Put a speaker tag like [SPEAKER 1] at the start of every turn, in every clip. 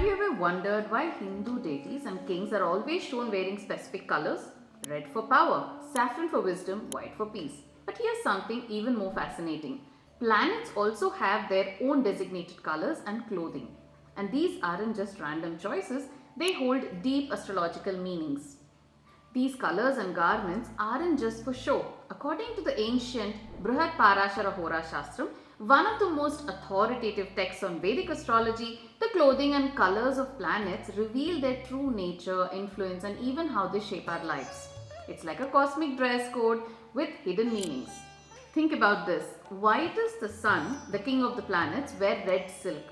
[SPEAKER 1] you ever wondered why Hindu deities and kings are always shown wearing specific colors? Red for power, saffron for wisdom, white for peace. But here's something even more fascinating. Planets also have their own designated colors and clothing. And these aren't just random choices, they hold deep astrological meanings. These colors and garments aren't just for show. According to the ancient Brihad Parashara Hora Shastram, one of the most authoritative texts on Vedic astrology, the clothing and colors of planets reveal their true nature, influence, and even how they shape our lives. It's like a cosmic dress code with hidden meanings. Think about this. Why does the sun, the king of the planets, wear red silk?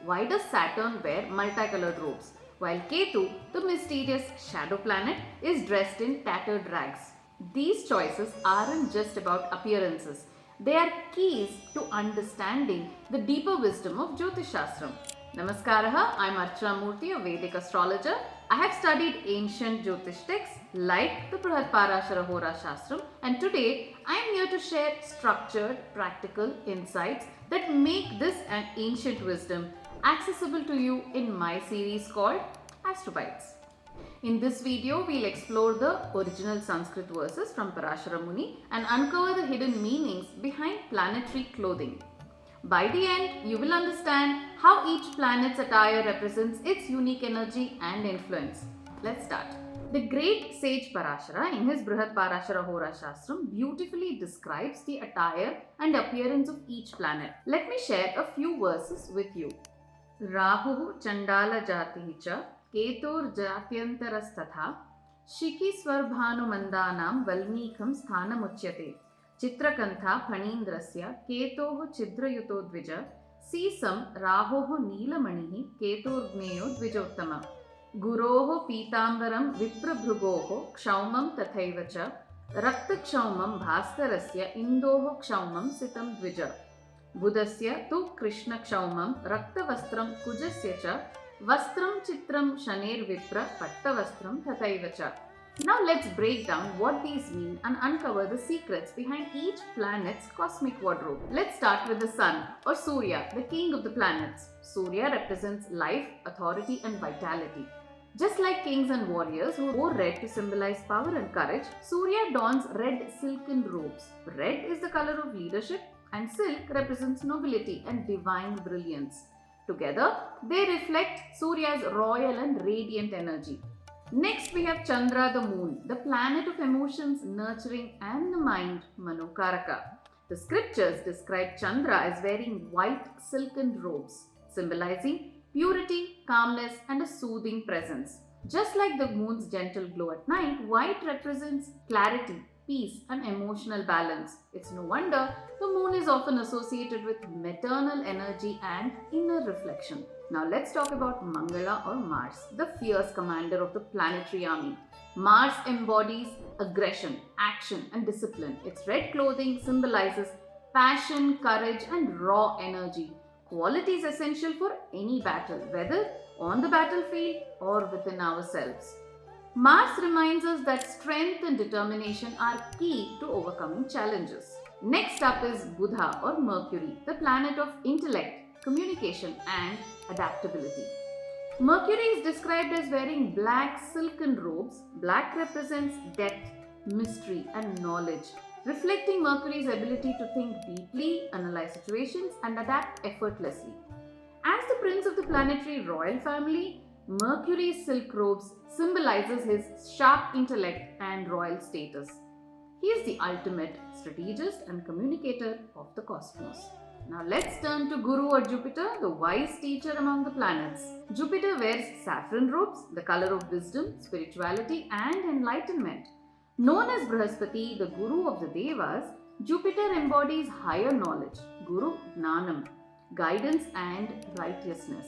[SPEAKER 1] Why does Saturn wear multicolored robes? While Ketu, the mysterious shadow planet, is dressed in tattered rags. These choices aren't just about appearances. They are keys to understanding the deeper wisdom of Jyotish Shastram. Namaskaraha, I'm Archana Murthy, a Vedic astrologer. I have studied ancient Jyotish texts like the Brihad Parashara Hora Shastram, and today I am here to share structured, practical insights that make this an ancient wisdom accessible to you in my series called Astrobites. In this video, we'll explore the original Sanskrit verses from Parashara Muni and uncover the hidden meanings behind planetary clothing. By the end, you will understand how each planet's attire represents its unique energy and influence. Let's start. The great sage Parashara in his Brihad Parashara Hora Shastram beautifully describes the attire and appearance of each planet. Let me share a few verses with you. Rahu Chandala Jati cha Ketur Jatyantarasthatha Shiki Swarbhanumandanam Valmikam Sthanamuchyate Chitrakantha Phanindrasya Ketoho Chidrayuto Dvija Sisam Rahoho Neelamanihi Keturgneyo Dvijottama Guroho Pitambaram Viprabhrugoho Kshaumam Tathaivacha Raktakshaumam Bhaskarasya Indoho Kshaumam Sitam Dvija Budasya tu Krishna Kshaumam Raktavastram Kujasya cha Vastram Chitram Shaner Vipra Pattavastram Tathaivacha. Now let's break down what these mean and uncover the secrets behind each planet's cosmic wardrobe. Let's start with the sun or Surya, the king of the planets. Surya represents life, authority and vitality. Just like kings and warriors who wore red to symbolize power and courage, Surya dons red silken robes. Red is the color of leadership and silk represents nobility and divine brilliance. Together, they reflect Surya's royal and radiant energy. Next, we have Chandra, the moon, the planet of emotions, nurturing, and the mind, Manokaraka. The scriptures describe Chandra as wearing white silken robes, symbolizing purity, calmness, and a soothing presence. Just like the moon's gentle glow at night, white represents clarity, peace, and emotional balance. It's no wonder the moon is often associated with maternal energy and inner reflection. Now let's talk about Mangala or Mars, the fierce commander of the planetary army. Mars embodies aggression, action, and discipline. Its red clothing symbolizes passion, courage, and raw energy, qualities essential for any battle, whether on the battlefield or within ourselves. Mars reminds us that strength and determination are key to overcoming challenges. Next up is Buddha or Mercury, the planet of intellect, communication and adaptability. Mercury is described as wearing black silken robes. Black represents depth, mystery and knowledge, reflecting Mercury's ability to think deeply, analyze situations and adapt effortlessly. As the prince of the planetary royal family, Mercury's silk robes symbolizes his sharp intellect and royal status. He is the ultimate strategist and communicator of the cosmos. Now let's turn to Guru or Jupiter, the wise teacher among the planets. Jupiter wears saffron robes, the color of wisdom, spirituality and enlightenment. Known as Brihaspati, the Guru of the Devas, Jupiter embodies higher knowledge, Guru Gnanam, guidance and righteousness.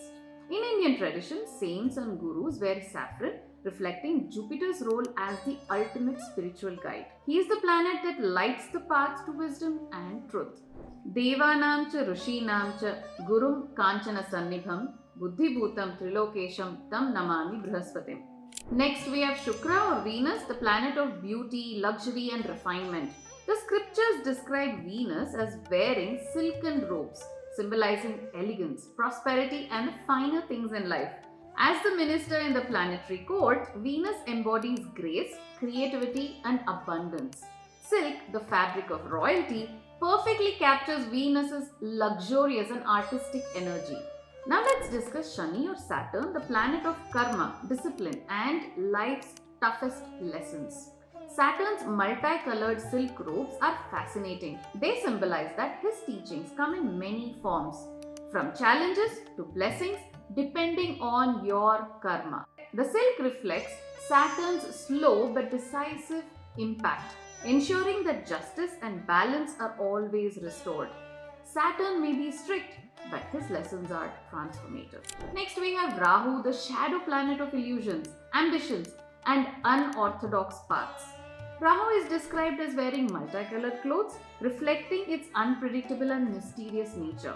[SPEAKER 1] In Indian tradition, saints and gurus wear saffron, reflecting Jupiter's role as the ultimate spiritual guide. He is the planet that lights the path to wisdom and truth. Devanam cha Rishinam cha Gurum Kanchana Sannibham Buddhibhutam Trilokesham Tam Namami Brihaspatim. Next we have Shukra or Venus, the planet of beauty, luxury and refinement. The scriptures describe Venus as wearing silken robes, symbolizing elegance, prosperity and the finer things in life. As the minister in the planetary court, Venus embodies grace, creativity, and abundance. Silk, the fabric of royalty, perfectly captures Venus's luxurious and artistic energy. Now let's discuss Shani or Saturn, the planet of karma, discipline, and life's toughest lessons. Saturn's multicolored silk robes are fascinating. They symbolize that his teachings come in many forms, from challenges to blessings, depending on your karma. The silk reflects Saturn's slow but decisive impact, ensuring that justice and balance are always restored. Saturn may be strict, but his lessons are transformative. Next, we have Rahu, the shadow planet of illusions, ambitions, and unorthodox paths. Rahu is described as wearing multicolored clothes, reflecting its unpredictable and mysterious nature.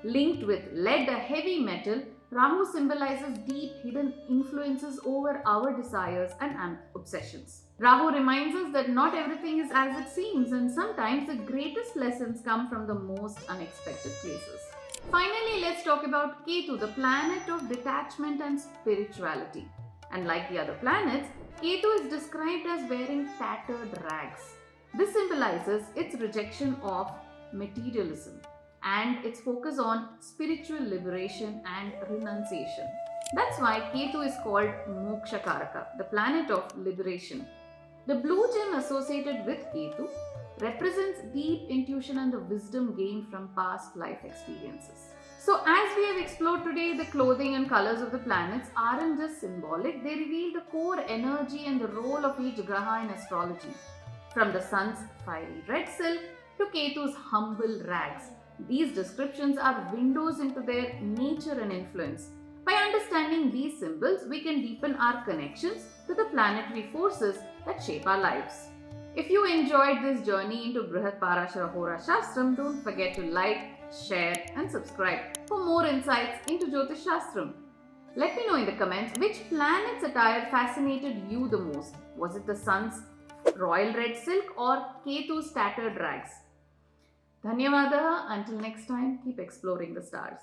[SPEAKER 1] Linked with lead, a heavy metal, Rahu symbolizes deep hidden influences over our desires and obsessions. Rahu reminds us that not everything is as it seems, and sometimes the greatest lessons come from the most unexpected places. Finally, let's talk about Ketu, the planet of detachment and spirituality. And like the other planets, Ketu is described as wearing tattered rags. This symbolizes its rejection of materialism and its focus on spiritual liberation and renunciation. That's why Ketu is called Mokshakaraka, the planet of liberation. The blue gem associated with Ketu represents deep intuition and the wisdom gained from past life experiences. So, as we have explored today, the clothing and colors of the planets aren't just symbolic, they reveal the core energy and the role of each graha in astrology. From the sun's fiery red silk to Ketu's humble rags, these descriptions are windows into their nature and influence. By understanding these symbols, we can deepen our connections to the planetary forces that shape our lives. If you enjoyed this journey into Brihat Parashara Hora Shastram, don't forget to like, share, and subscribe for more insights into Jyotish Shastram. Let me know in the comments which planet's attire fascinated you the most. Was it the sun's royal red silk or Ketu's tattered rags? Dhanyavadaha. Until next time, keep exploring the stars.